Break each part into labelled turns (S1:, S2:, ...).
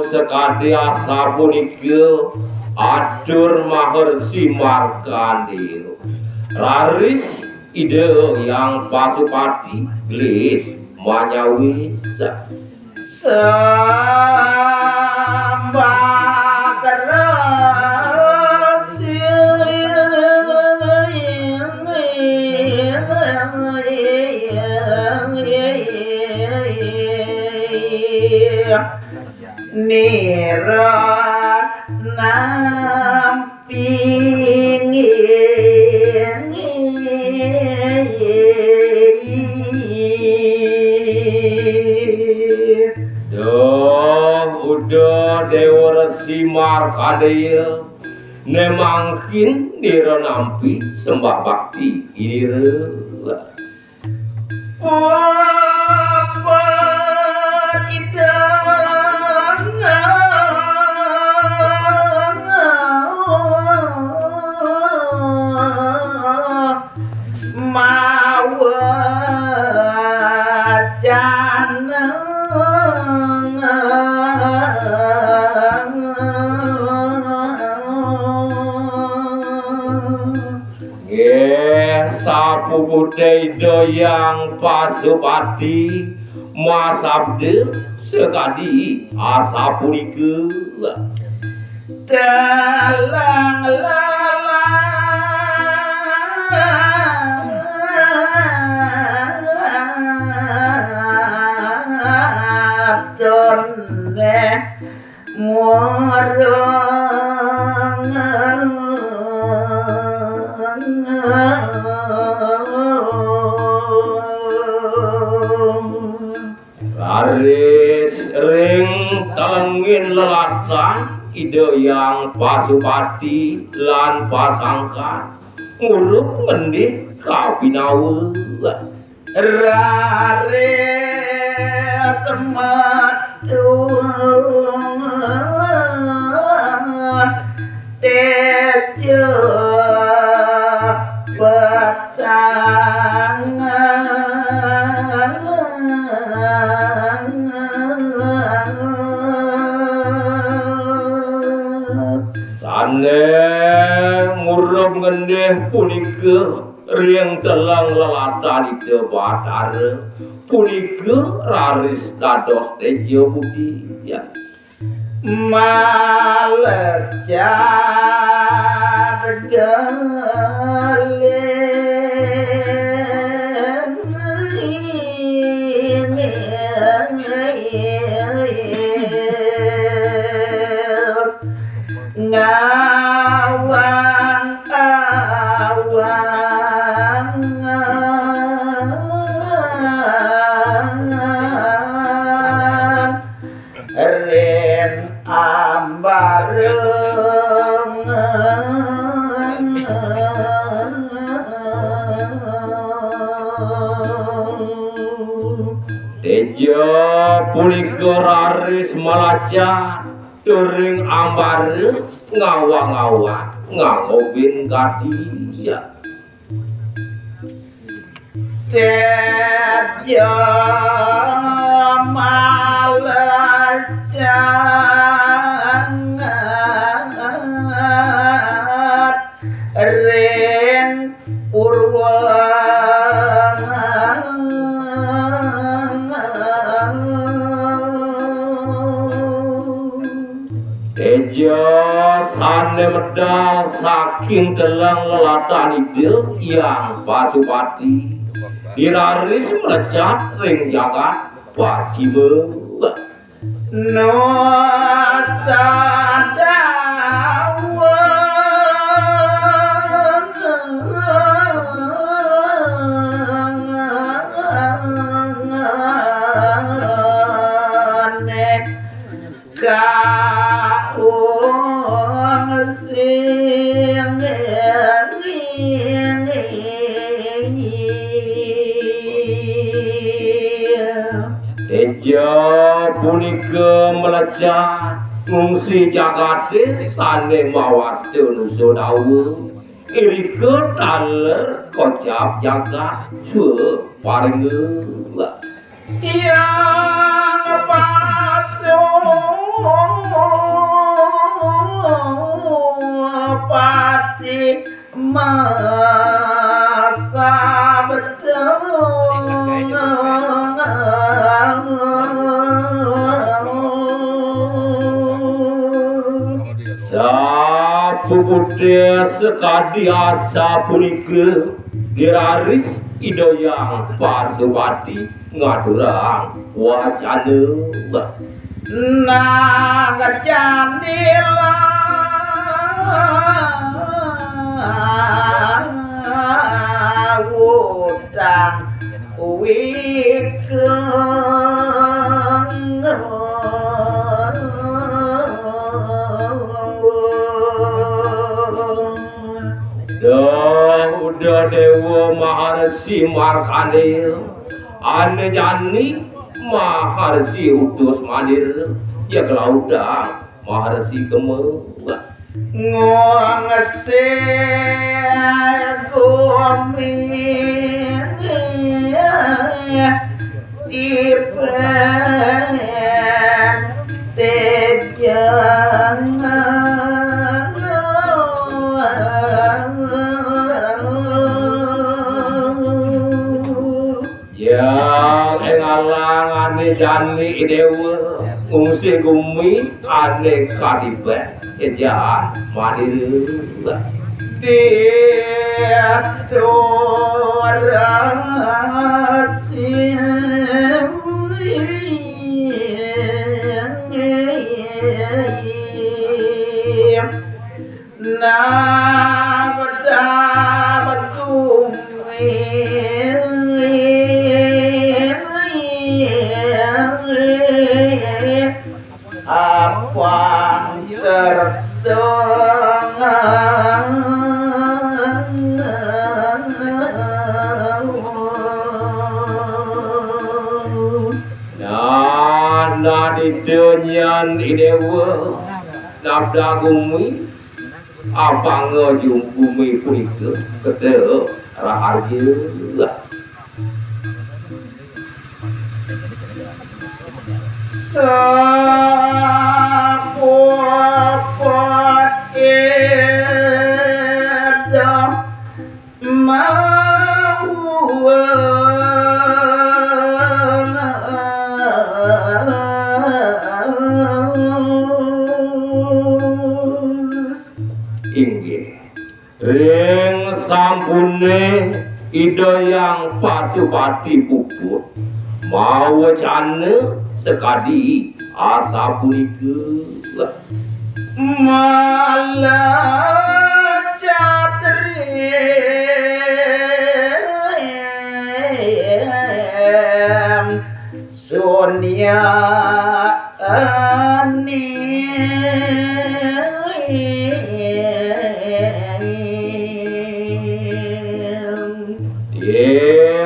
S1: Sekadi asa punika adur mahersi markandir raris ide yang pasupati gelis manyawi
S2: sembah keras nira namping
S1: udah dewa resi markadaya nemangkin nira nampi sembah bakti ini
S2: apa
S1: sapu budaya doyang pasupati masabde sekadi asapurike
S2: dalang laladonne
S1: laris ring talengin lelatan ide yang pasupati lan pasangkan nguruk ngendih kapinawa
S2: rare semadung tejo
S1: sane ngurup ngendih punika riang telang lelatan ide batara punika raris dadoh tejo budi ya
S2: malejar ngawang ren ambareng
S1: tejo punika raris malacat turing ambareng ngawang-ngawang ngangobin kadiya
S2: tejo malajangat ren purwa
S1: tejo sane medal saking telang lelatan ide yang pasupati diraris melecat ring jagat pacime
S2: nusa dawa
S1: Teja punika melecat ngungsi jagate sane mawas nuso dawa irike taler kocap jagat suwe paringe
S2: yang paso pati masa
S1: sapu putih sekadi asa punika giraris idoyang pasupati ngadurang wacana
S2: nang candila utang wikeng
S1: udah dewa maharsi markanil ane jani maharsi utus mandir ya kelaudan maharsi kemewa
S2: ngongse gomi dipen tejang
S1: yang engalang ane jani dewa ngungsi gumi ane kadibet ejaan mandir
S2: apa
S1: Nana didenyan idewa nabda gumi apa ngejum bumi punika kete raharja
S2: sapopot eda
S1: inggih ring sampune ida yang pasupati puput mau jane sekadi asa punika
S2: malah catri Sonia ani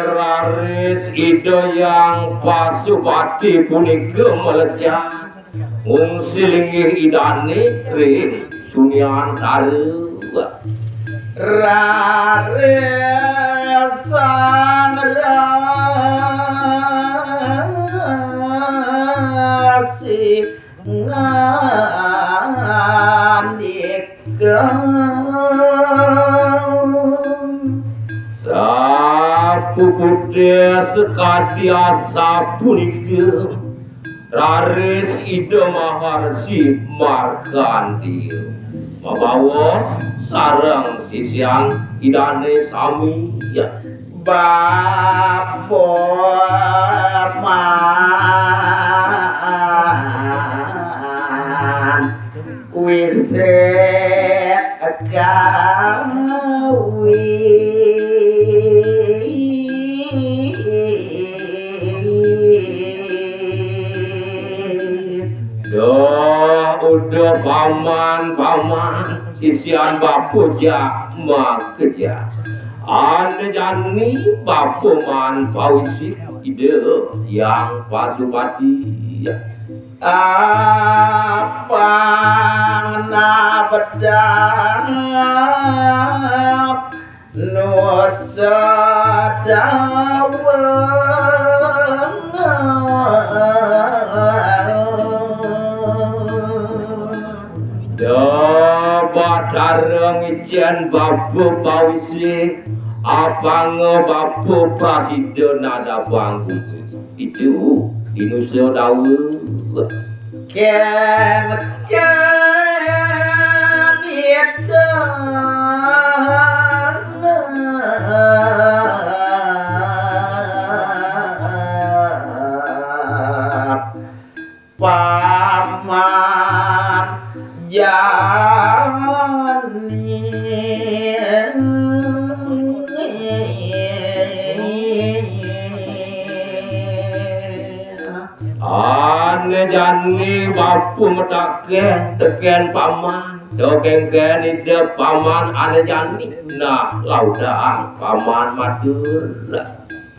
S1: Raris ida yang pasupati punika melecat ngungsi linggih idane ring sunian karewa
S2: raris sang rasi ngandikam
S1: sapu putih sekadi asa punika raris ida maharsi markandi mabawas sarang sisian idane sami ya
S2: Bapo man wise
S1: udah paman sisian bapu jak mak kerja ane jani bapeman Fauzi ide yang pasupati
S2: apa na bedang nusa
S1: Badareng ijen babu Fauzi apa babu presiden ada bangku itu Indonesia dawe
S2: ken itu paman
S1: ane jani bapu metaken teken paman dokeng-ken ide paman ane jani nah laudaan paman matur